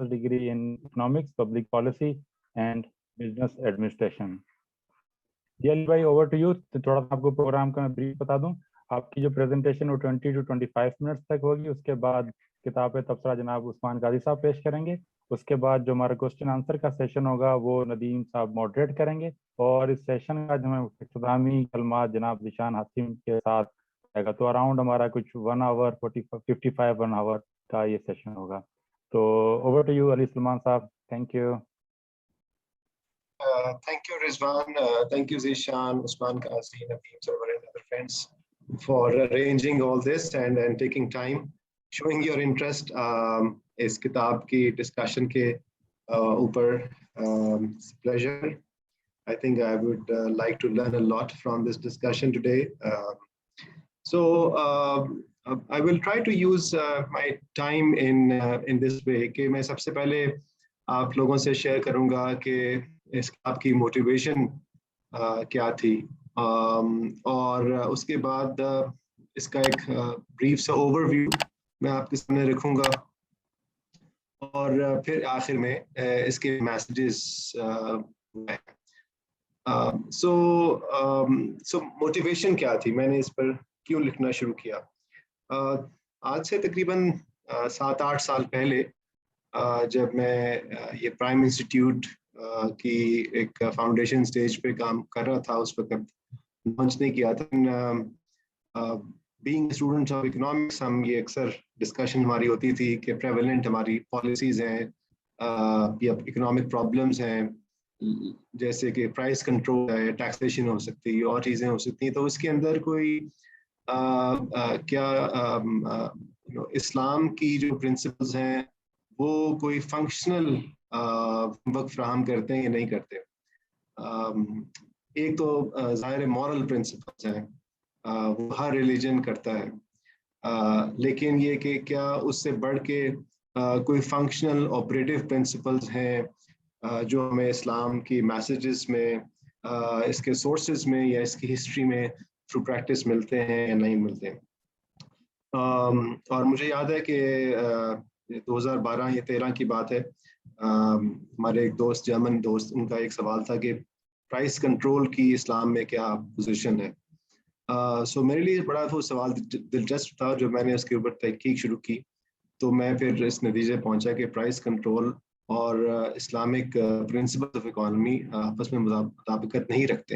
master's degree in economics, public policy and business administration. Ali भाई over to you. तो थोड़ा सा आपको प्रोग्राम का मैं ब्रीफ बता दूं। आपकी जो प्रेजेंटेशन वो 20 to 25 मिनट्स तक होगी। उसके बाद किताब तबसरा जनाब उस्मान गाजी साहब पेश करेंगे। उसके बाद जो हमारा क्वेश्चन आंसर का सेशन होगा वो नदीम साहब मॉडरेट करेंगे। और इस सेशन का जो है इख्तितामी कलमात जनाब जिशान हासिम के साथ आएगा। तो अराउंड हमारा कुछ 1 hour 55 1 hour का ये सेशन होगा। तो over to you Ali Salman साहब। Thank you. Thank you, Rizwan. Thank you, Zishan, Usman Qazi, Nadeem Sarwar, and other friends for arranging all this and taking time, showing your interest is kitab ki discussion ke upar. Pleasure. I think I would like to learn a lot from this discussion today. I will try to use my time in this way कि मैं सबसे पहले आप लोगों से share करूंगा कि इस किताब की मोटिवेशन क्या थी, और उसके बाद इसका एक ब्रीफ सा ओवरव्यू मैं आपके सामने रखूंगा, और फिर आखिर में इसके मैसेजेस। सो मोटिवेशन क्या थी, मैंने इस पर क्यों लिखना शुरू किया। आज से तकरीबन 7-8 साल पहले जब मैं ये प्राइम इंस्टीट्यूट की एक फाउंडेशन स्टेज पे काम कर रहा था, उस वक्त लॉन्च नहीं किया था। बीइंग स्टूडेंट्स ऑफ इकोनॉमिक्स हम ये अक्सर डिस्कशन हमारी होती थी कि प्रेवलेंट हमारी पॉलिसीज हैं या इकोनॉमिक प्रॉब्लम्स हैं, जैसे कि प्राइस कंट्रोल है, टैक्सेशन हो सकती है और चीज़ें हो सकती हैं। तो उसके अंदर कोई इस्लाम की जो प्रिंसिपल्स हैं वो कोई फंक्शनल वक्त फ्राहम करते हैं या नहीं करते। एक तो ज़ाहिर मॉरल प्रिंसिपल्स हैं, वो हर रिलीजन करता है, लेकिन ये कि क्या उससे बढ़ के कोई फंक्शनल ऑपरेटिव प्रिंसिपल्स हैं जो हमें इस्लाम की मैसेजेस में, इसके सोर्सेज में या इसकी हिस्ट्री में थ्रू प्रैक्टिस मिलते हैं या नहीं मिलते हैं। और मुझे याद है कि 2012 या 13 की बात है, हमारे एक दोस्त, जर्मन दोस्त, उनका एक सवाल था कि प्राइस कंट्रोल की इस्लाम में क्या पोजीशन है। सो मेरे लिए बड़ा वो सवाल दिलचस्प था, जो मैंने उसके ऊपर तहकीक शुरू की। तो मैं फिर इस नतीजे पहुंचा कि प्राइस कंट्रोल और इस्लामिक प्रिंसिपल्स ऑफ इकोनॉमी आपस में मुताबिकत नहीं रखते।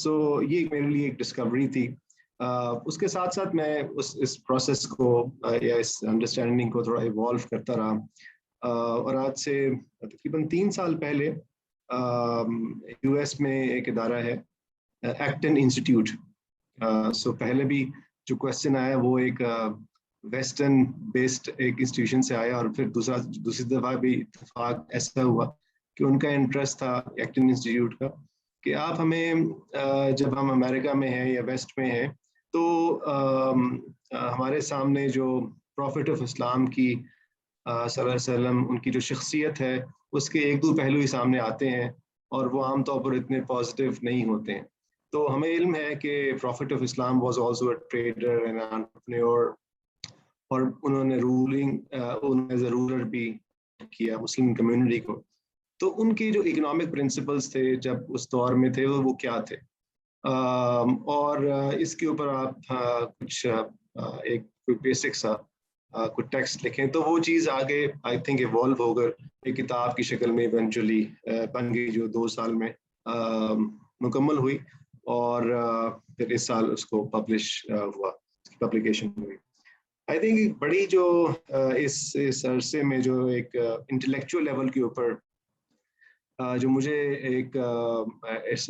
सो ये मेरे लिए एक डिस्कवरी थी। उसके साथ साथ मैं इस प्रोसेस को या इस अंडरस्टैंडिंग को थोड़ा इवॉल्व करता रहा, और आज से तकरीबन 3 साल पहले यूएस में एक इदारा है एक्टन इंस्टीट्यूट। सो पहले भी जो क्वेश्चन आया वो एक वेस्टर्न बेस्ड एक इंस्टीट्यूशन से आया, और फिर दूसरी दफ़ा भी इत्तेफाक ऐसा हुआ कि उनका इंटरेस्ट था एक्टन इंस्टीट्यूट का कि आप हमें, जब हम अमेरिका में हैं या वेस्ट में हैं, तो हमारे सामने जो प्रॉफिट ऑफ इस्लाम की सल्लल्लाहु अलैहि वसल्लम, उनकी जो शख्सियत है, उसके 1-2 पहलू ही सामने आते हैं और वो आमतौर पर इतने पॉजिटिव नहीं होते हैं। तो हमें इल्म है कि profit of Islam was also a trader and entrepreneur, और उन्होंने एज अ रूलर भी किया मुस्लिम कम्युनिटी को। तो उनके जो इकोनॉमिक प्रिंसिपल्स थे जब उस दौर में थे वो क्या थे, और इसके ऊपर आप कुछ एक कोई बेसिक सा कुछ टेक्स्ट लिखें, तो वो चीज़ आगे आई थिंक इवॉल्व होकर एक किताब की शक्ल में इवेंचुअली बन गई, जो 2 साल में मुकम्मल हुई, और फिर इस साल उसको पब्लिश हुआ, पब्लिकेशन हुई। आई थिंक बड़ी जो इस अरसे में जो एक इंटेलेक्चुअल लेवल के ऊपर जो मुझे एक इस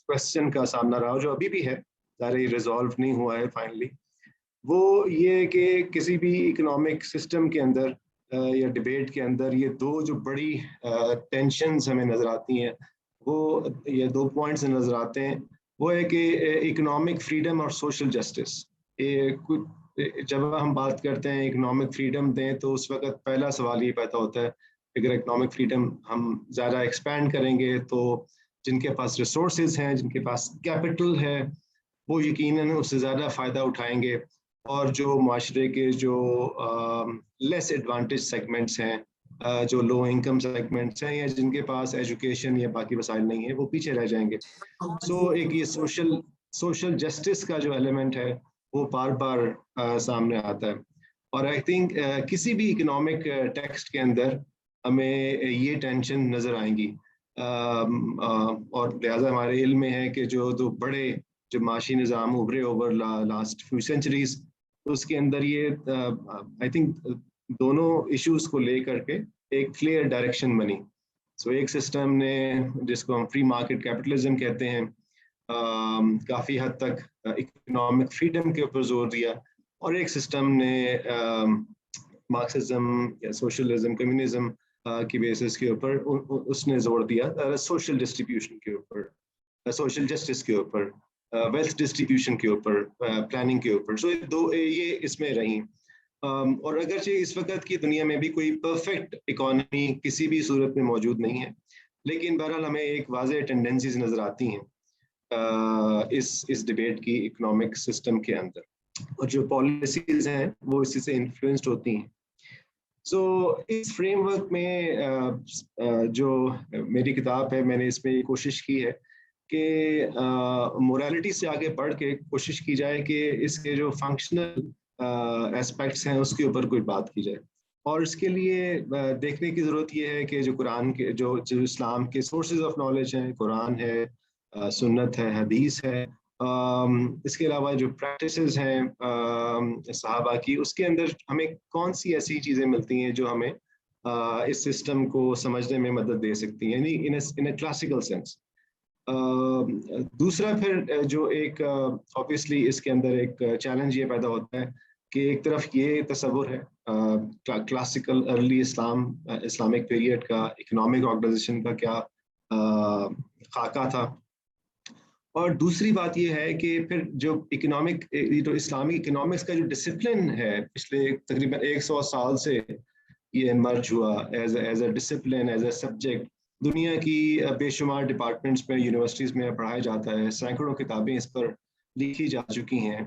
क्वेश्चन का सामना रहा, जो अभी भी है, ज़ाहिर रिजॉल्व नहीं हुआ है फाइनली, वो ये कि किसी भी इकोनॉमिक सिस्टम के अंदर या डिबेट के अंदर ये 2 जो बड़ी टेंशन्स हमें नज़र आती हैं, वो ये 2 पॉइंट्स नज़र आते हैं। वो है कि इकोनॉमिक फ्रीडम और सोशल जस्टिस। जब हम बात करते हैं इकोनॉमिक फ्रीडम दें, तो उस वक्त पहला सवाल ये पैदा होता है, अगर इकोनॉमिक फ्रीडम हम ज़्यादा एक्सपैंड करेंगे तो जिनके पास रिसोर्सेज हैं, जिनके पास कैपिटल है, वो यकीनन उससे ज़्यादा फ़ायदा उठाएंगे, اور جو معاشرے کے جو لیس ایڈوانٹیج سیگمنٹس ہیں, جو لو انکم سیگمنٹس ہیں, یا جن کے پاس ایجوکیشن یا باقی وسائل نہیں ہیں, وہ پیچھے رہ جائیں گے. سو ایک یہ سوشل جسٹس کا جو ایلیمنٹ ہے وہ بار بار سامنے آتا ہے. اور آئی تھنک کسی بھی اکنامک ٹیکسٹ کے اندر ہمیں یہ ٹینشن نظر آئیں گی, اور لہٰذا ہمارے علم میں ہے کہ جو بڑے جو معاشی نظام ابھرے اوور لاسٹ فیو سینچریز, اس کے اندر یہ آئی تھنک دونوں ایشوز کو لے کر کے ایک کلیئر ڈائریکشن بنی. سو ایک سسٹم نے جس کو ہم فری مارکیٹ کیپٹلزم کہتے ہیں, کافی حد تک اکنامک فریڈم کے اوپر زور دیا, اور ایک سسٹم نے مارکسزم یا سوشلزم کمیونزم کی بیسس کے اوپر اس نے زور دیا سوشل ڈسٹریبیوشن کے اوپر, سوشل جسٹس کے اوپر, ویلتھ ڈسٹریبیوشن کے اوپر, پلاننگ کے اوپر. سو یہ اس میں رہیں. اور اگرچہ اس وقت کی دنیا میں بھی کوئی پرفیکٹ اکانومی کسی بھی صورت میں موجود نہیں ہے, لیکن بہرحال ہمیں ایک واضح ٹینڈنسیز نظر آتی ہیں اس ڈیبیٹ کی اکنامک سسٹم کے اندر, اور جو پالیسیز ہیں وہ اسی سے انفلوئنسڈ ہوتی ہیں. سو اس فریم ورک میں جو میری کتاب ہے, میں نے اس میں یہ کوشش کی ہے کہ مورالٹی سے آگے بڑھ کے کوشش کی جائے کہ اس کے جو فنکشنل ایسپیکٹس ہیں اس کے اوپر کوئی بات کی جائے. اور اس کے لیے دیکھنے کی ضرورت یہ ہے کہ جو قرآن کے جو اسلام کے سورسز آف نالج ہیں, قرآن ہے, سنت ہے, حدیث ہے, اس کے علاوہ جو پریکٹسز ہیں صحابہ کی, اس کے اندر ہمیں کون سی ایسی چیزیں ملتی ہیں جو ہمیں اس سسٹم کو سمجھنے میں مدد دے سکتی ہیں, یعنی ان اے کلاسیکل سینس. دوسرا پھر جو ایک obviously اس کے اندر ایک چیلنج یہ پیدا ہوتا ہے کہ ایک طرف یہ تصور ہے کلاسیکل ارلی اسلامک پیریڈ کا اکنامک آرگنائزیشن کا کیا خاکہ تھا, اور دوسری بات یہ ہے کہ پھر جو اسلامی اکنامکس کا جو ڈسپلن ہے پچھلے تقریباً 100 سال سے یہ ایمرج ہوا as a discipline, as a subject. دنیا کی بے شمار ڈپارٹمنٹس میں, یونیورسٹیز میں پڑھایا جاتا ہے, سینکڑوں کتابیں اس پر لکھی جا چکی ہیں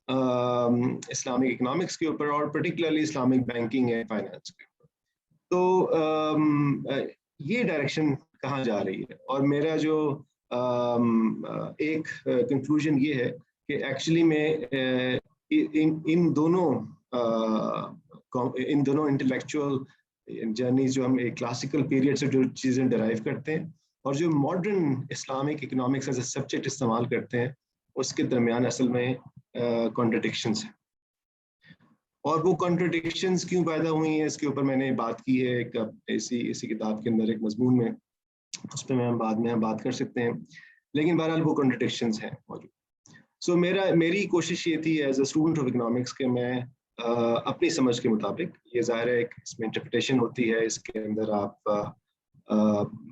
اسلامک اکنامکس کے اوپر, اور پرٹیکولرلی اسلامک بینکنگ ہے, فائنانس کے اوپر. تو یہ ڈائریکشن کہاں جا رہی ہے, اور میرا جو ایک کنکلوژن یہ ہے کہ ایکچولی میں ان دونوں انٹلیکچوئل جرنیز جو ہم ایک کلاسیکل پیریڈ سے جو چیزیں ڈرائیو کرتے ہیں اور جو modern Islamic economics as a subject استعمال کرتے ہیں, اس کے درمیان اصل میں کانٹرڈکشنز ہیں. اور وہ کانٹرڈکشنز کیوں پیدا ہوئی ہیں اس کے اوپر میں نے بات کی ہے ایک اسی کتاب کے اندر ایک مضمون میں, اس پہ ہم بعد میں بات کر سکتے ہیں, لیکن بہرحال وہ کانٹرڈکشنز ہیں موجود. سو میری کوشش یہ تھی as a student of economics کہ میں اپنی سمجھ کے مطابق, یہ ظاہر ہے اس میں انٹرپریٹیشن ہوتی ہے, اس کے اندر آپ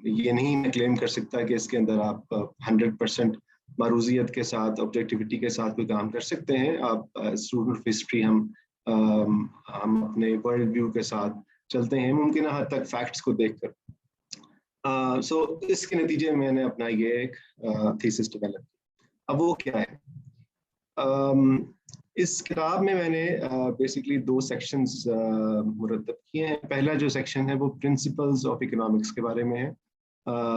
یہ نہیں میں کلیم کر سکتا کہ اس کے اندر آپ 100% معروضیت کے ساتھ, آبجیکٹیوٹی کے ساتھ کوئی کام کر سکتے ہیں. آپ اسٹوڈنٹ آف ہسٹری ہم اپنے ورلڈ ویو کے ساتھ چلتے ہیں ممکنہ حد تک فیکٹس کو دیکھ کر. سو اس کے نتیجے میں میں نے اپنا یہ ایک تھیسس ڈیولپ کیا. اب وہ کیا ہے, اس کتاب میں نے بیسکلی 2 سیکشنز مرتب کیے ہیں. پہلا جو سیکشن ہے وہ پرنسپلز آف اکنامکس کے بارے میں ہے,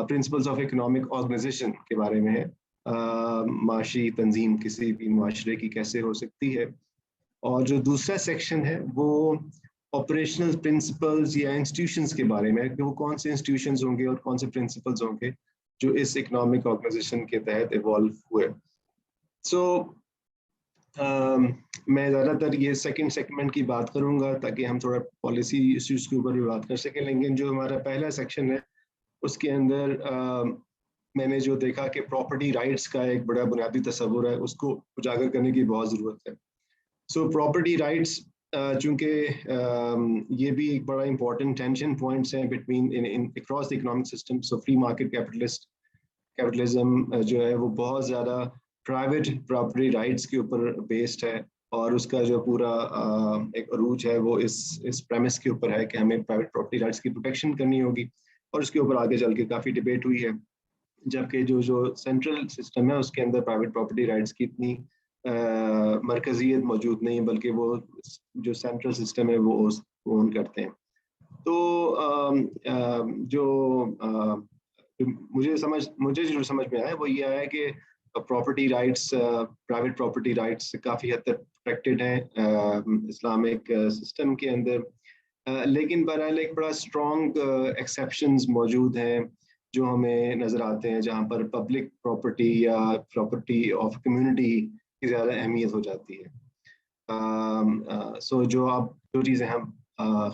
پرنسپلز آف اکنامک آرگنائزیشن کے بارے میں ہے, معاشی تنظیم کسی بھی معاشرے کی کیسے ہو سکتی ہے. اور جو دوسرا سیکشن ہے وہ آپریشنل پرنسپلز یا انسٹیٹیوشنز کے بارے میں, کہ وہ کون سے انسٹیٹیوشنز ہوں گے اور کون سے پرنسپلز ہوں گے جو اس اکنامک آرگنائزیشن کے تحت ایوالو ہوئے. سو میں زیادہ تر یہ سیکنڈ سیگمنٹ کی بات کروں گا تاکہ ہم تھوڑا پالیسی ایشوز کے اوپر بھی بات کر سکیں, لیکن جو ہمارا پہلا سیکشن ہے اس کے اندر میں نے جو دیکھا کہ پراپرٹی رائٹس کا ایک بڑا بنیادی تصور ہے, اس کو اجاگر کرنے کی بہت ضرورت ہے. سو پراپرٹی رائٹس چونکہ یہ بھی ایک بڑا امپورٹنٹ ٹینشن پوائنٹس ہیں between across the economic system. So free market capitalism جو ہے وہ بہت زیادہ پرائیویٹ پراپرٹی رائٹس کے اوپر بیسڈ ہے, اور اس کا جو پورا ایک عروج ہے وہ اس پریمس کے اوپر ہے کہ ہمیں پرائیویٹ پراپرٹی رائٹس کی پروٹیکشن کرنی ہوگی, اور اس کے اوپر آگے چل کے کافی ڈبیٹ ہوئی ہے. جبکہ جو سینٹرل سسٹم ہے اس کے اندر پرائیویٹ پراپرٹی رائٹس کی اتنی मरकजियत मौजूद नहीं, बल्कि वो जो सेंट्रल सिस्टम है वो ओन करते हैं। तो मुझे जो समझ में आया वो ये आया कि property rights, private property rights काफ़ी हद तक प्रोटेक्टेड हैं इस्लामिक सिस्टम के अंदर, लेकिन बहरहाल एक बड़ा स्ट्रॉन्ग एक्सेप्शंस मौजूद हैं जो हमें नज़र आते हैं, जहाँ पर पब्लिक प्रॉपर्टी या प्रॉपर्टी ऑफ कम्युनिटी की ज़्यादा अहमियत हो जाती है। जो चीज़ें हम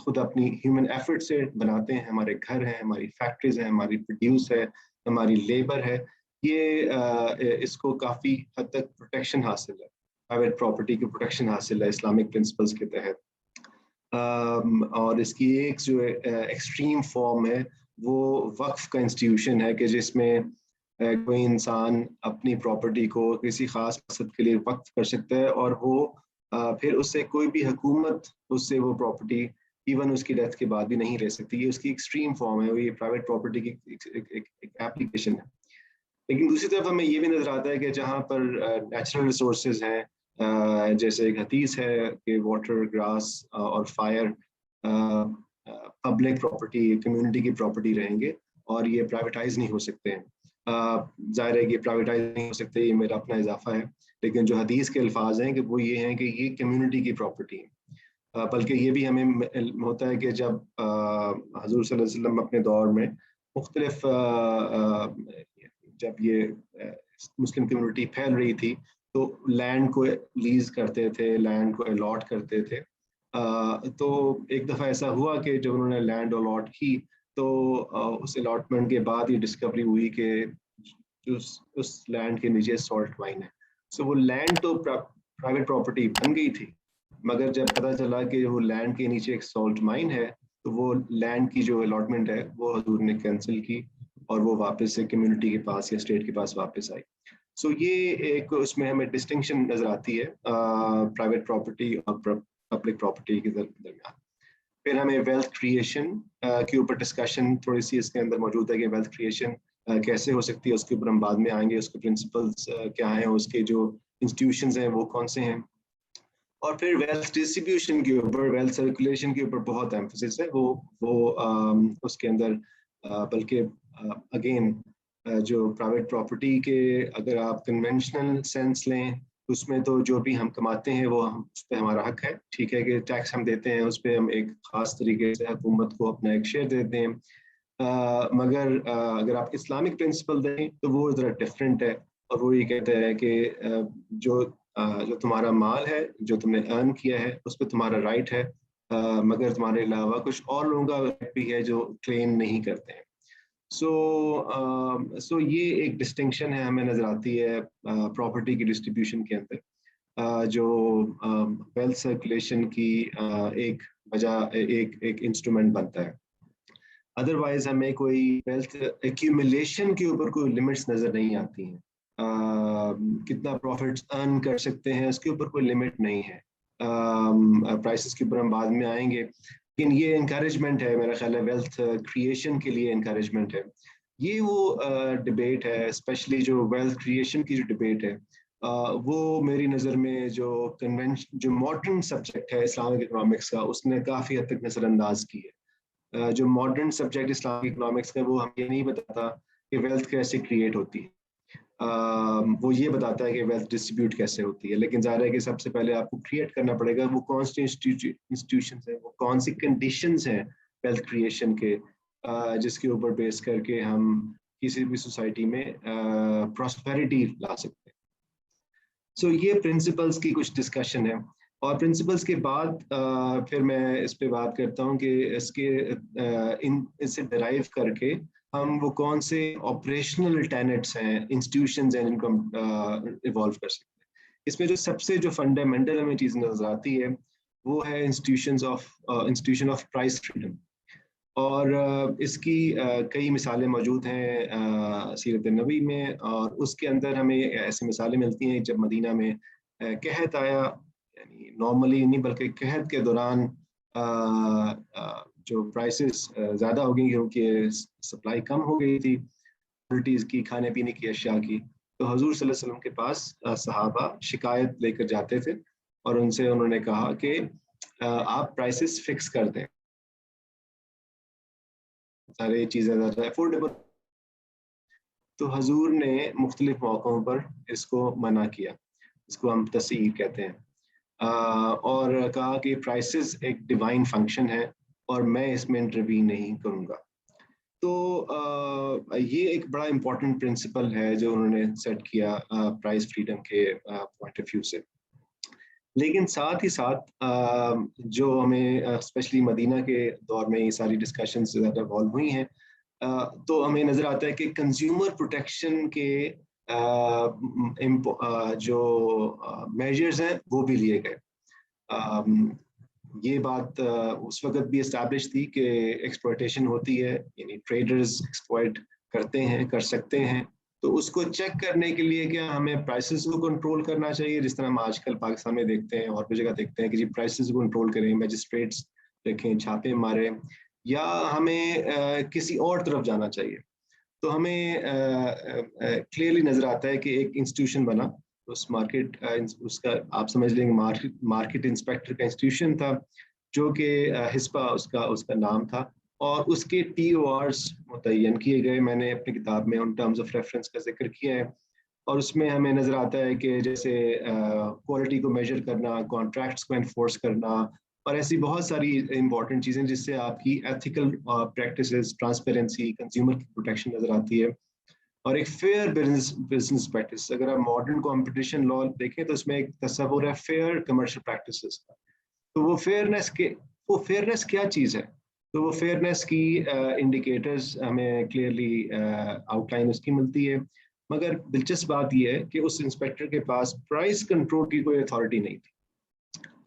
खुद अपनी ह्यूमन एफर्ट से बनाते हैं, हमारे घर हैं, हमारी फैक्ट्रीज हैं, हमारी प्रोड्यूस है, हमारी लेबर है, ये इसको काफ़ी हद तक प्रोटेक्शन हासिल है, प्राइवेट प्रॉपर्टी की प्रोटेक्शन हासिल है इस्लामिक प्रिंसिपल्स के तहत। और इसकी एक जो एक्सट्रीम फॉर्म है वो वक्फ का इंस्टीट्यूशन है कि जिसमें कोई इंसान अपनी प्रॉपर्टी को किसी ख़ास मकसद के लिए वक्फ कर सकता है और वो फिर उससे कोई भी हुकूमत उससे वो प्रॉपर्टी इवन उसकी डेथ के बाद भी नहीं ले सकती। ये उसकी एक्सट्रीम फॉर्म है, ये प्राइवेट प्रॉपर्टी की एक एप्लीकेशन है। लेकिन दूसरी तरफ हमें ये भी नज़र आता है कि जहाँ पर नेचुरल रिसोर्सेज हैं, जैसे एक हदीस है कि वाटर, ग्रास और फायर पब्लिक प्रॉपर्टी, कम्युनिटी की प्रॉपर्टी रहेंगे और ये प्राइवेटाइज नहीं हो सकते हैं। ज़ाहिर है कि प्राइवेटाइज नहीं हो सकते, ये मेरा अपना इजाफा है, लेकिन जो हदीस के अल्फाज हैं कि वो ये हैं कि ये कम्युनिटी की प्रॉपर्टी है। बल्कि ये भी हमें होता है कि जब हजूर सल्लल्लाहु अलैहि वसल्लम अपने दौर में मुख्तलिफ जब ये मुस्लिम कम्युनिटी फैल रही थी तो लैंड को लीज करते थे, लैंड को अलॉट करते थे। तो एक दफ़ा ऐसा हुआ कि जब उन्होंने लैंड अलॉट की तो उस अलॉटमेंट के बाद ये डिस्कवरी हुई कि उस लैंड के नीचे सॉल्ट माइन है। सो वो लैंड तो प्राइवेट प्रॉपर्टी बन गई थी, मगर जब पता चला कि वो लैंड के नीचे एक सॉल्ट माइन है तो वो लैंड की जो अलॉटमेंट है वो हजूर ने कैंसिल की और वो वापस से कम्युनिटी के पास या स्टेट के पास वापस आई। सो ये एक उसमें हमें डिस्टिंक्शन नजर आती है प्राइवेट प्रॉपर्टी और पब्लिक प्रॉपर्टी के दरमियान। फिर हमें वेल्थ क्रिएशन के ऊपर डिस्कशन थोड़ी सी इसके अंदर मौजूद है कि वेल्थ क्रिएशन कैसे हो सकती है, उसके ऊपर हम बाद में आएंगे, उसके प्रिंसिपल्स क्या हैं, उसके जो इंस्टीट्यूशंस हैं वो कौन से हैं। और फिर वेल्थ डिस्ट्रीब्यूशन के ऊपर, वेल्थ सर्कुलेशन के ऊपर बहुत एम्फेसिस है वो उसके अंदर, बल्कि अगेन जो प्राइवेट प्रॉपर्टी के अगर आप कन्वेंशनल सेंस लें उसमें तो जो भी हम कमाते हैं वो हम उस पर हमारा हक है, ठीक है कि टैक्स हम देते हैं, उस पर हम एक ख़ास तरीके से हुकूमत को अपना एक शेयर देते हैं। मगर अगर आप इस्लामिक प्रिंसिपल दें तो वो ज़रा डिफरेंट है और वो ये कहते हैं कि जो तुम्हारा माल है, जो तुमने अर्न किया है, उस पर तुम्हारा राइट है, मगर तुम्हारे अलावा कुछ और लोगों का राइट भी है जो क्लेम नहीं करते हैं। सो ये एक डिस्टिंक्शन है हमें नजर आती है प्रॉपर्टी की डिस्ट्रीब्यूशन के अंदर, जो वेल्थ सर्कुलेशन की एक वजह, एक इंस्ट्रूमेंट बनता है। अदरवाइज हमें कोई वेल्थ एक्यूमुलेशन के ऊपर कोई लिमिट्स नजर नहीं आती हैं। कितना प्रॉफिट्स अर्न कर सकते हैं उसके ऊपर कोई लिमिट नहीं है। प्राइसेस के ऊपर हम बाद में आएंगे, लेकिन ये इनकरेजमेंट है, मेरा ख्याल है वेल्थ क्रिएशन के लिए इनकरेजमेंट है। ये वो डिबेट है, स्पेशली जो वेल्थ क्रिएशन की जो डिबेट है, वो मेरी नज़र में जो जो मॉडर्न सब्जेक्ट है इस्लामिक इकोनॉमिक्स का, उसने काफ़ी हद तक नज़रअंदाज की है। जो मॉडर्न सब्जेक्ट इस्लामिक इकोनॉमिक्स का वो हमें ये नहीं बताता कि वेल्थ कैसे क्रिएट होती है, वो ये बताता है कि वेल्थ डिस्ट्रीब्यूट कैसे होती है। लेकिन ज़ाहिर है कि सबसे पहले आपको क्रिएट करना पड़ेगा वो कौन सी इंस्टीट्यूशंस हैं, वो कौन सी कंडीशंस हैं वेल्थ क्रिएशन के, जिसके ऊपर बेस करके हम किसी भी सोसाइटी में प्रॉस्पेरिटी ला सकते हैं। सो ये प्रिंसिपल्स की कुछ डिस्कशन है और प्रिंसिपल्स के बाद फिर मैं इस पे बात करता हूँ कि इससे डिराइव करके हम वो कौन से ऑपरेशनल टेनेट्स हैं, इंस्टीट्यूशंस हैं जिनको हम इवॉल्व कर सकते हैं। इसमें जो सबसे जो फंडामेंटल हमें चीज़ नजर आती है वो है इंस्टीट्यूशन ऑफ प्राइस फ्रीडम। और इसकी कई मिसालें मौजूद हैं सीरत नबी में, और उसके अंदर हमें ऐसी मिसालें मिलती हैं जब मदीना में कहत आया, यानी नॉर्मली नहीं बल्कि कहत के दौरान जो प्राइसेस ज़्यादा हो गई क्योंकि सप्लाई कम हो गई थी क्वालिटीज़ की, खाने पीने की अशिया की, تو حضور صلی اللہ علیہ وسلم کے پاس صحابہ شکایت لے کر جاتے تھے اور ان سے انہوں نے کہا کہ آپ پرائسز فکس کر دیں، سارے چیزیں زیادہ افورڈیبل. تو حضور نے مختلف موقعوں پر اس کو منع کیا، اس کو ہم تسعیر کہتے ہیں، اور کہا کہ پرائسز ایک ڈیوائن فنکشن ہے اور میں اس میں انٹروین نہیں کروں گا. تو یہ ایک بڑا امپورٹنٹ پرنسپل ہے جو انہوں نے سیٹ کیا پرائس فریڈم کے پوائنٹ آف ویو سے. لیکن ساتھ ہی ساتھ جو ہمیں اسپیشلی مدینہ کے دور میں یہ ساری ڈسکشنز زیادہ انوالو ہوئی ہیں، تو ہمیں نظر آتا ہے کہ کنزیومر پروٹیکشن کے جو میجرز ہیں وہ بھی لیے گئے. یہ بات اس وقت بھی اسٹیبلش تھی کہ ایکسپلوٹیشن ہوتی ہے، یعنی ٹریڈرز ایکسپلوئٹ کرتے ہیں، کر سکتے ہیں. تو اس کو چیک کرنے کے لیے کیا ہمیں پرائسز کو کنٹرول کرنا چاہیے، جس طرح ہم آج کل پاکستان میں دیکھتے ہیں اور بھی جگہ دیکھتے ہیں کہ جی پرائسز کو کنٹرول کریں، میجسٹریٹس رکھیں، چھاپے ماریں، یا ہمیں کسی اور طرف جانا چاہیے. تو ہمیں کلیئرلی نظر آتا ہے کہ ایک انسٹیٹیوشن بنا، اس مارکیٹ اس کا آپ سمجھ لیں گے مارکیٹ انسپیکٹر کا انسٹیٹیوشن تھا، جو کہ حسبہ اس کا نام تھا، اور اس کے TORs متعین کیے گئے. میں نے اپنی کتاب میں ان ٹرمز آف ریفرنس کا ذکر کیا ہے، اور اس میں ہمیں نظر آتا ہے کہ جیسے کوالٹی کو میجر کرنا، کانٹریکٹس کو انفورس کرنا، اور ایسی بہت ساری امپورٹنٹ چیزیں جس سے آپ کی ایتھیکل پریکٹسز، ٹرانسپیرنسی، کنزیومر کی پروٹیکشن نظر آتی ہے، اور ایک فیئر بزنس پریکٹس. اگر آپ ماڈرن کمپٹیشن لا دیکھیں تو اس میں ایک تصور ہے فیئر کمرشل پریکٹسز کا. تو وہ فیئرنیس کیا چیز ہے؟ تو وہ فیئرنیس کی انڈیکیٹرز ہمیں کلیئرلی آؤٹ لائن اس کی ملتی ہے. مگر دلچسپ بات یہ ہے کہ اس انسپیکٹر کے پاس پرائس کنٹرول کی کوئی اتھارٹی نہیں تھی.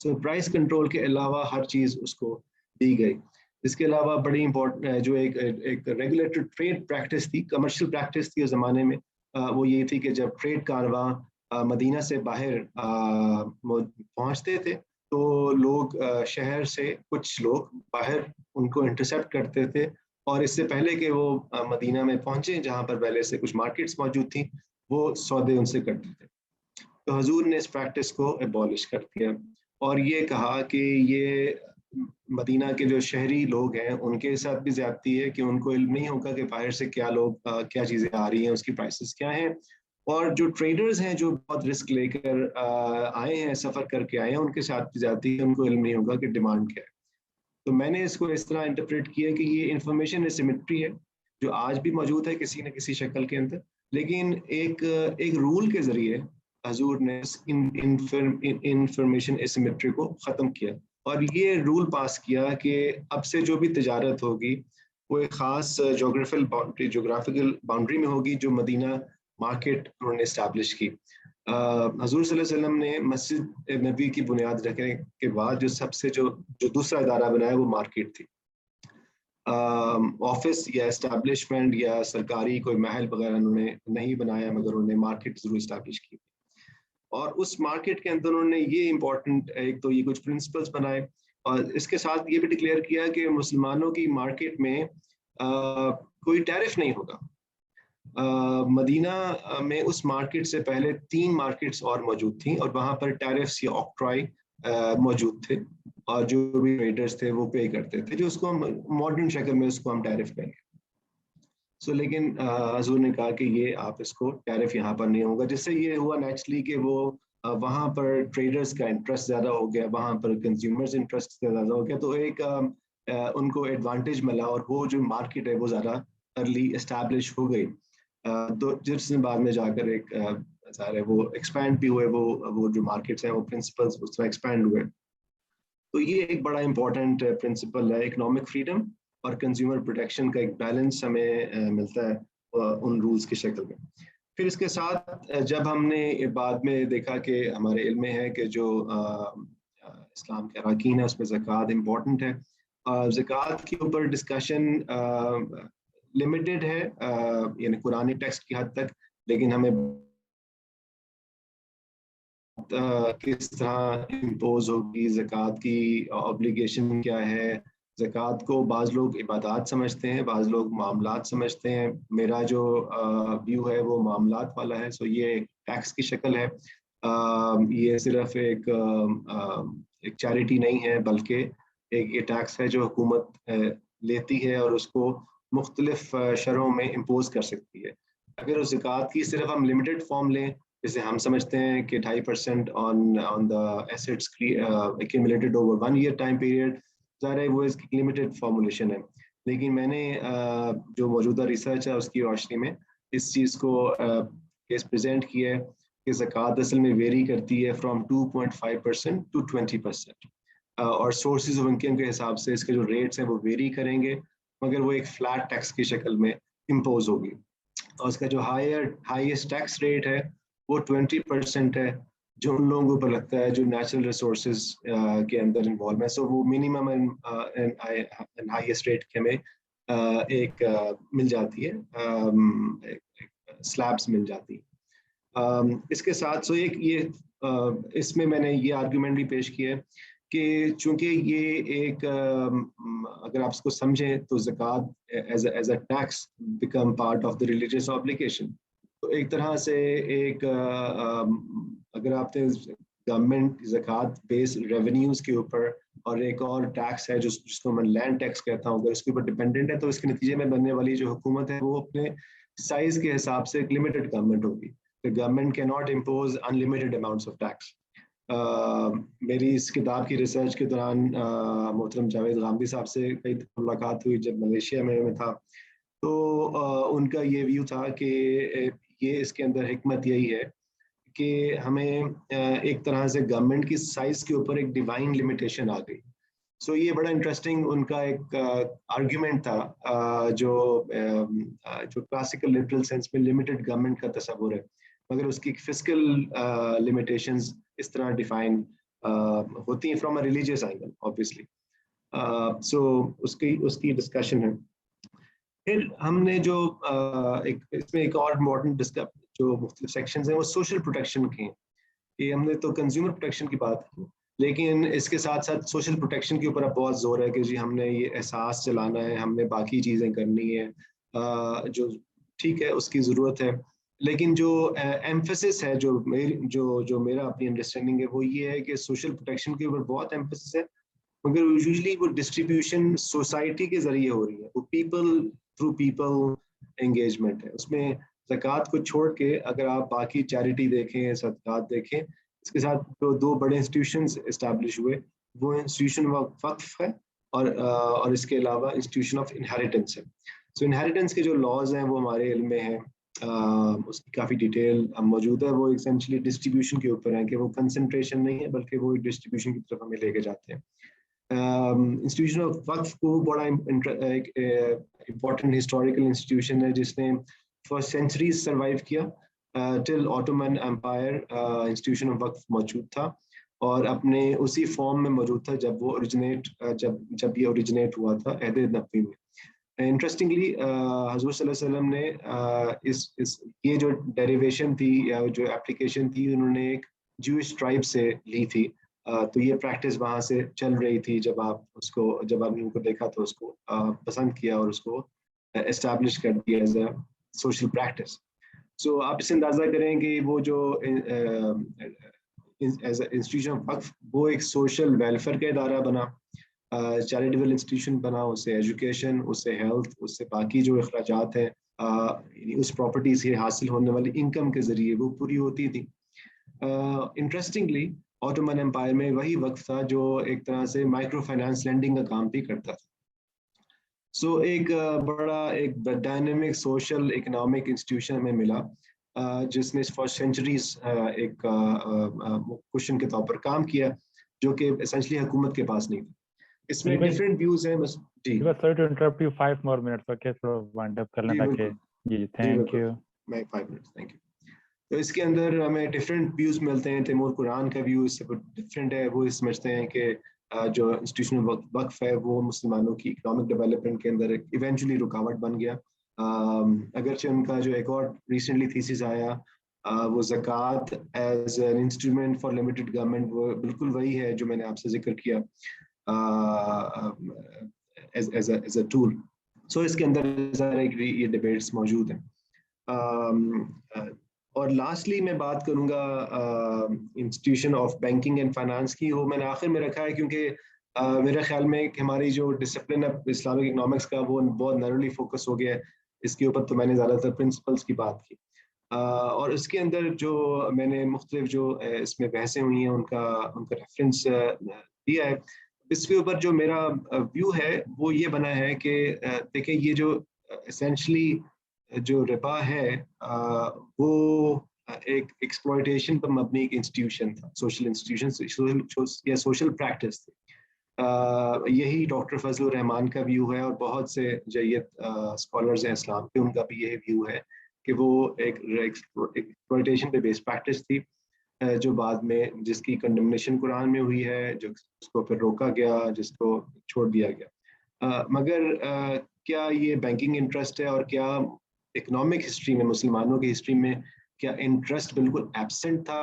تو پرائس کنٹرول کے علاوہ ہر چیز اس کو دی گئی. اس کے علاوہ بڑی امپورٹنٹ جو ایک ریگولیٹڈ ٹریڈ پریکٹس تھی، کمرشل پریکٹس تھی اس زمانے میں، وہ یہ تھی کہ جب ٹریڈ کارواں مدینہ سے باہر پہنچتے تھے تو لوگ شہر سے کچھ لوگ باہر ان کو انٹرسیپٹ کرتے تھے، اور اس سے پہلے کہ وہ مدینہ میں پہنچے جہاں پر پہلے سے کچھ مارکیٹس موجود تھیں، وہ سودے ان سے کرتے تھے. تو حضور نے اس پریکٹس کو ایبولش کر دیا اور یہ کہا کہ یہ مدینہ کے جو شہری لوگ ہیں ان کے ساتھ بھی زیادتی ہے کہ ان کو علم نہیں ہوگا کہ باہر سے کیا چیزیں آ رہی ہیں، اس کی پرائسز کیا ہیں. اور جو ٹریڈرز ہیں جو بہت رسک لے کر آئے ہیں، سفر کر کے آئے ہیں، ان کے ساتھ بھی زیادتی ہے، ان کو علم نہیں ہوگا کہ ڈیمانڈ کیا ہے. تو میں نے اس کو اس طرح انٹرپریٹ کیا کہ یہ انفارمیشن اسیمیٹری ہے جو آج بھی موجود ہے کسی نہ کسی شکل کے اندر، لیکن ایک رول کے ذریعے حضور نے انفارمیشن اسیمیٹری کو ختم کیا، اور یہ رول پاس کیا کہ اب سے جو بھی تجارت ہوگی وہ ایک خاص جغرافیکل باؤنڈری میں ہوگی جو مدینہ مارکیٹ انہوں نے اسٹیبلش کی. حضور صلی اللہ علیہ وسلم نے مسجد نبی کی بنیاد رکھنے کے بعد جو سب سے جو دوسرا ادارہ بنایا وہ مارکیٹ تھی. آفس یا اسٹیبلشمنٹ یا سرکاری کوئی محل وغیرہ انہوں نے نہیں بنایا، مگر انہوں نے مارکیٹ ضرور اسٹیبلش کی، اور اس مارکیٹ کے اندر انہوں نے یہ امپورٹنٹ ایک تو یہ کچھ پرنسپلس بنائے، اور اس کے ساتھ یہ بھی ڈکلیئر کیا کہ مسلمانوں کی مارکیٹ میں کوئی ٹیرف نہیں ہوگا. مدینہ میں اس مارکیٹ سے پہلے 3 مارکیٹس اور موجود تھیں، اور وہاں پر ٹیرفس یا آکٹرائی موجود تھے، اور جو بھی ٹریڈرز تھے وہ پے کرتے تھے، جو اس کو ہم ماڈرن شکل میں اس کو ہم ٹیرف کہیں گے. لیکن حضور نے کہا کہ یہ آپ اس کو ٹیرف یہاں پر نہیں ہوگا، جس سے یہ ہوا نیچرلی کہ وہ وہاں پر ٹریڈرز کا انٹرسٹ زیادہ ہو گیا، وہاں پر کنزیومرز انٹرسٹ زیادہ ہو گیا، تو ایک ان کو ایڈوانٹیج ملا، اور وہ جو مارکیٹ ہے وہ زیادہ ارلی اسٹیبلش ہو گئی. تو جس نے بعد میں جا کر ایک ظاہر ہے وہ ایکسپینڈ بھی ہوئے، وہ جو مارکیٹس ہیں وہ پرنسپلز اس طرح ایکسپینڈ ہوئے. تو یہ ایک بڑا امپورٹنٹ پرنسپل ہے، اکنامک فریڈم اور کنزیومر پروٹیکشن کا ایک بیلنس ہمیں ملتا ہے ان رولز کی شکل میں. پھر اس کے ساتھ جب ہم نے بعد میں دیکھا کہ ہمارے علم میں ہے کہ جو اسلام کے اراکین ہے اس میں زکوٰۃ امپورٹنٹ ہے. زکوٰۃ کے اوپر ڈسکشن لمیٹڈ ہے، یعنی قرآنی ٹیکسٹ کی حد تک، لیکن ہمیں کس طرح امپوز ہوگی زکوٰۃ کی، اوبلیگیشن کیا ہے، ज़कात को बाज़ लोग इबादत समझते हैं, बाज़ लोग मामलात समझते हैं। मेरा जो व्यू है वो मामलात वाला है। सो ये टैक्स की शक्ल है। ये सिर्फ एक चैरिटी नहीं है, बल्कि एक ये टैक्स है जो हुकूमत लेती है और उसको मुख्तलिफ शरहों में इम्पोज कर सकती है। अगर उस ज़कात की सिर्फ हम लिमिटेड फॉर्म लें, जैसे हम समझते हैं कि 2.5% on the assets accumulated over 1 year time period, ज़ाहिर है वो इसकी लिमिटेड फॉर्मुलेशन है। लेकिन मैंने जो मौजूदा रिसर्च है उसकी रोशनी में इस चीज़ को केस प्रेजेंट किया है कि ज़कात असल में वेरी करती है फ्रॉम 2.5% टू 20%, और सोर्सेज ऑफ इनकम के हिसाब से इसके जो रेट्स हैं वो वेरी करेंगे, मगर वो एक फ्लैट टैक्स की शक्ल में इम्पोज होगी। और उसका जो हाईएस्ट टैक्स रेट है वो 20% है, जो उन लोगों पर लगता है जो नेचुरल रिसोर्सेज के अंदर इन्वॉल्व है। सो वो मिनिमम एंड हाईएस्ट रेट के में मिल जाती है, स्लैब्स मिल जाती है। इसके साथ सो एक ये इसमें मैंने ये आर्गुमेंट भी पेश किया है कि चूंकि ये एक अगर आप इसको समझें तो zakat as a tax become part of the religious obligation. तो एक तरह से एक अगर आपने गवर्नमेंट ज़कात बेस्ड रेवेन्यूज के ऊपर और एक और टैक्स है जिसको मैं लैंड टैक्स कहता हूँ, अगर इसके ऊपर डिपेंडेंट है तो इसके नतीजे में बनने वाली जो हुकूमत है वो अपने साइज के हिसाब से एक लिमिटेड गवर्नमेंट होगी। The government can not impose unlimited amounts of tax. मेरी इस किताब की रिसर्च के दौरान मोहतरम जावेद गामदी साहब से कई मुलाकात हुई जब मलेशिया में था। तो उनका ये व्यू था कि ये इसके अंदर हिकमत यही है कि हमें एक तरह से गवर्नमेंट की साइज के ऊपर एक डिवाइन लिमिटेशन आ गई। सो ये बड़ा इंटरेस्टिंग उनका एक आर्ग्यूमेंट था, जो क्लासिकल लिटरल सेंस में लिमिटेड गवर्नमेंट का तस्वुर है, मगर उसकी फिस्कल लिमिटेशंस इस तरह डिफाइन होती हैं from a religious angle obviously. So उसकी डिस्कशन है। फिर हमने जो इसमें एक और इम्पोर्टेंट जो मुख्तलिफ सेक्शंस हैं वो सोशल प्रोटेक्शन के हैं कि हमने तो कंज्यूमर प्रोटेक्शन की बात की, लेकिन इसके साथ साथ सोशल प्रोटेक्शन के ऊपर अब बहुत जोर है कि जी हमने ये एहसास चलाना है, हमने बाकी चीज़ें करनी है, जो ठीक है उसकी ज़रूरत है। लेकिन जो एम्फेसिस है, जो मेरा अपनी अंडरस्टैंडिंग है वो ये है कि सोशल प्रोटेक्शन के ऊपर बहुत एम्फेसिस है, मगर यूजुअली वो डिस्ट्रीब्यूशन सोसाइटी के जरिए हो रही है, वो पीपल थ्रू पीपल एंगेजमेंट है। उसमें ज़कात को छोड़ के अगर आप बाकी चैरिटी देखें, सदक़ात देखें, इसके साथ जो दो बड़े इंस्टीट्यूशंस इस्टेब्लिश हुए वो इंस्टीट्यूशन ऑफ वक्फ है और इसके अलावा इंस्टीट्यूशन ऑफ इनहेरिटेंस है। सो इनहेरिटेंस के जो लॉज हैं वो हमारे इल्म में हैं, उसकी काफ़ी डिटेल मौजूद है। वो एसेंशियली डिस्ट्रीब्यूशन के ऊपर है कि वो कंसंट्रेशन नहीं है बल्कि वो डिस्ट्रीब्यूशन की तरफ हमें लेके जाते हैं। इंस्टीट्यूशन ऑफ वक्फ को बड़ा इम्पोर्टेंट हिस्टोरिकल इंस्टीट्यूशन है जिसने फॉर सेंचुरीज सर्वाइव किया। Till Ottoman empire institution of waqf मौजूद था और अपने उसी फॉर्म में मौजूद था जब वो जब ये ओरिजिनेट हुआ था अहद नबवी में। इंटरेस्टिंगली हुज़ूर सल्लल्लाहु अलैहि वसल्लम ने ये जो डेरिवेशन थी या जो एप्लीकेशन थी उन्होंने एक ज्यूइश ट्राइब से ली थी। तो ये प्रैक्टिस वहाँ से चल रही थी। जब आपने उनको देखा तो उसको पसंद किया और उसको एस्टैब्लिश कर दिया एज अ सोशल प्रैक्टिस। सो आप इससे अंदाज़ा करें कि वो जो एज अ इंस्टीट्यूशन ऑफ वक्फ वो एक सोशल वेलफेयर का इदारा बना, चैरिटेबल इंस्टीट्यूशन बना, उससे एजुकेशन, उससे हेल्थ, उससे बाकी जो अखराजात हैं उस प्रॉपर्टी से हासिल होने वाली इनकम के ज़रिए वो पूरी होती थी। इंटरेस्टिंगली ऑटोमन एम्पायर में वही वक्फ था जो एक तरह से माइक्रो फाइनेंस लेंडिंग का काम भी करता था। सो एक बड़ा एक डायनेमिक सोशल इकोनॉमिक इंस्टीट्यूशन हमें मिला, जिसने फॉर सेंचुरीज एक क्वेश्चन के तौर पर काम किया जो कि एसेंशियली हुकूमत के पास नहीं था। इसमें डिफरेंट व्यूज हैं। बस जी sorry to interrupt you, 5 more minutes, okay, so wind up करना ताकि जी थैंक यू। मैं 5 मिनट्स, थैंक यू। तो इसके अंदर हमें डिफरेंट व्यूज मिलते हैं। तैमूर कुरान का व्यू इससे डिफरेंट है। वो समझते हैं कि जो इंस्टीट्यूशनल वक्फ है वो मुसलमानों की इकोनॉमिक डेवलपमेंट के अंदर इवेंचुअली रुकावट बन गया। अगरचे उनका जो एक और रिसेंटली थीसिस आया वो zakat as an instrument for limited government, वो बिल्कुल वही है जो मैंने आपसे जिक्र किया। as a tool. So اس کے اندر سارے یہ ڈیبیٹس موجود ہیں. اور لاسٹلی میں بات کروں گا institution of banking and finance کی. وہ میں نے آخر میں رکھا ہے کیونکہ میرے خیال میں کہ ہماری جو ڈسپلن ہے اسلامک اکنامکس کا وہ بہت نیرولی فوکس ہو گیا ہے اس کے اوپر. تو میں نے زیادہ تر پرنسپلس کی بات کی اور اس کے اندر جو میں نے مختلف جو اس میں بحثیں ہوئی ہیں ان کا ریفرنس دیا ہے. اس کے اوپر جو میرا ویو ہے وہ یہ بنا ہے کہ دیکھیں یہ جو اسینشلی جو ربا ہے وہ ایک ایکسپلوئٹیشن پر مبنی ایک انسٹیٹیوشن تھا, سوشل انسٹیٹیوشن یا سوشل پریکٹس تھی. یہی ڈاکٹر فضل الرحمان کا ویو ہے اور بہت سے جیت اسکالرز ہیں اسلام کے, ان کا بھی یہی ویو ہے کہ وہ ایک ایکسپلوئٹیشن پہ بیس پریکٹس تھی جو بعد میں جس کی کنڈمنیشن قرآن میں ہوئی ہے, جس کو پھر روکا گیا, جس کو چھوڑ دیا گیا. مگر کیا یہ بینکنگ انٹرسٹ ہے اور کیا اکنامک ہسٹری میں مسلمانوں کی ہسٹری میں کیا انٹرسٹ بالکل ایبسنٹ تھا؟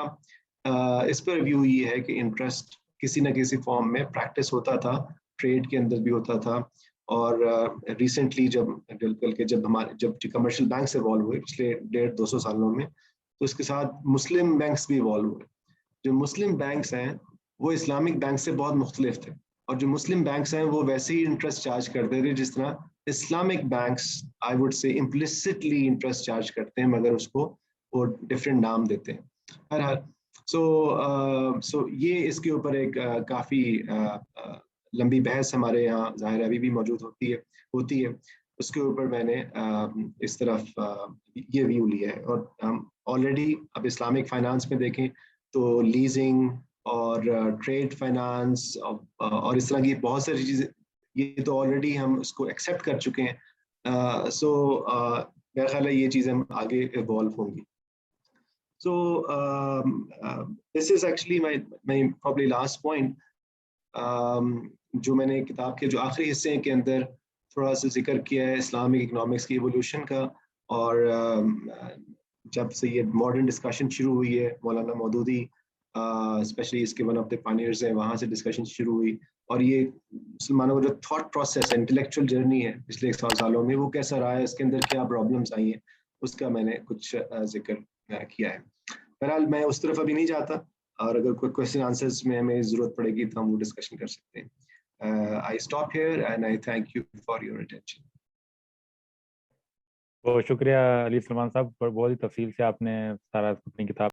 اس پر ویو یہ ہے کہ انٹرسٹ کسی نہ کسی فارم میں پریکٹس ہوتا تھا, ٹریڈ کے اندر بھی ہوتا تھا. اور ریسنٹلی جب کمرشل بینکس ایوالو ہوئے پچھلے 150-200 سالوں میں, تو اس کے ساتھ مسلم بینکس بھی ایوالو ہوئے. جو مسلم بینکس ہیں وہ اسلامک بینک سے بہت مختلف تھے, اور جو مسلم بینکس ہیں وہ ویسے ہی انٹرسٹ چارج کرتے تھے جس طرح Islamic banks I would say implicitly interest charge کرتے ہیں, مگر اس کو وہ ڈفرینٹ نام دیتے ہیں. بہرحال سو یہ اس کے اوپر ایک کافی لمبی بحث ہمارے یہاں ظاہر ابھی بھی موجود ہوتی ہے. اس کے اوپر میں نے اس طرف یہ ویو لیا ہے. اور ہم آلریڈی اب اسلامک فائنانس میں دیکھیں تو لیزنگ اور ٹریڈ فائنانس اور اس طرح کی بہت ساری چیزیں یہ تو آلریڈی ہم اس کو ایکسیپٹ کر چکے ہیں. سو میرا خیال ہے یہ چیزیں آگے ایوالو ہوں گی. So this is actually my probably last point. جو میں نے کتاب کے جو آخری حصے کے اندر تھوڑا سا ذکر کیا ہے اسلامک اکنامکس کی ایوولوشن کا, اور جب سے یہ ماڈرن ڈسکشن شروع ہوئی ہے, مولانا مودودی اسپیشلی اس کے ون آف دا پائنیئرز ہیں, وہاں سے ڈسکشن شروع ہوئی. اور یہ مسلمانوں کا جو تھاٹ پروسیس انٹلیکچوئل جرنی ہے پچھلے 100 سالوں میں وہ کیسا رہا ہے, اس کے اندر کیا پرابلمس آئی ہیں, اس کا میں نے کچھ ذکر کیا ہے. بہرحال میں اس طرف ابھی نہیں جاتا, اور اگر کوئی کوشچن آنسرز میں ہمیں ضرورت پڑے گی تو ہم وہ ڈسکشن کر سکتے ہیں. I stop here and I thank you for your attention. بہت شکریہ علی سلمان صاحب, بہت ہی تفصیل سے آپ نے سارا اپنی کتاب